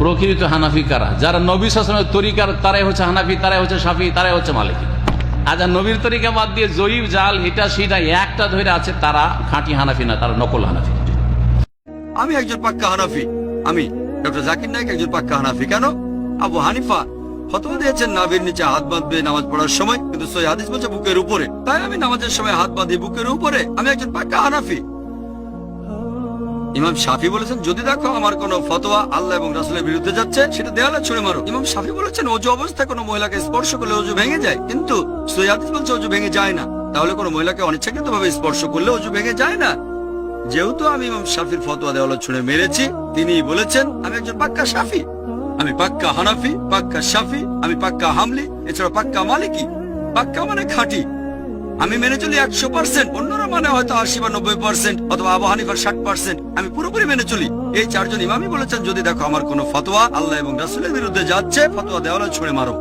প্রকৃত হানাফি কারা? যারা নবী সাল্লাল্লাহু আলাইহি ওয়াসাল্লামের তরিকার, তারাই হচ্ছে হানাফি, তারাই হচ্ছে শাফি, তারাই হচ্ছে মালিকি। আজ নবীর তরিকা বাদ দিয়ে জয়ীব জাল হিটা সিটা একটা ধরে আছে, তারা খাঁটি হানাফি না, তারা নকল হানাফি। আমি একজন পাক্কা হানাফি। আমি ডক্টর জাকির নায়েক একজন পাক্কা হানাফি। কেন? আবু হানিফা ফতোয়া দিয়েছেন নাভির নিচে হাত বাঁধবে নামাজ পড়ার সময়, কিন্তু সহিহ হাদিস বলছে বুকের উপরে। তাই আমি নামাজের সময় হাত বাঁধি বুকের উপরে। আমি একজন পাক্কা হানাফি। ইমাম শাফি বলেছেন যদি দেখো আমার কোন ফতোয়া আল্লাহ এবং রাসূলের বিরুদ্ধে যাচ্ছে, সেটা দেয়ালে ছুঁড়ে মারো। ইমাম শাফি বলেছেন অজু অবস্থায় কোনো মহিলাকে স্পর্শ করলে অজু ভেঙে যায়, কিন্তু সহিহ হাদিস বলছে অজু ভেঙে যায় না। তাহলে কোনো মহিলাকে অনিচ্ছাকৃতভাবে স্পর্শ করলে অজু ভেঙে যায় না। যেহেতু আমি ইমাম শাফির ফতোয়া দেওয়ালে ছুঁড়ে মেরেছি, তিনি বলেছেন আমি একজন পাক্কা শাফি। আমি পাক্কা হানাফি, পাক্কা শাফি, আমি পাক্কা হামলি, এছাড়া পাক্কা মালিকি। পাক্কা মানে খাঁটি। আমি মেনে চলি 100%, অন্যরা মানে হয়তো 80 বা 90%, অথবা আবু হানিফার 60%। আমি পুরোপুরি মেনে চলি। এই চারজন ইমামই বলেছেন যদি দেখো আমার কোনো ফতোয়া আল্লাহ এবং রাসূলের বিরুদ্ধে যাচ্ছে, ফতোয়া দেওয়ালে ছুঁড়ে মারো।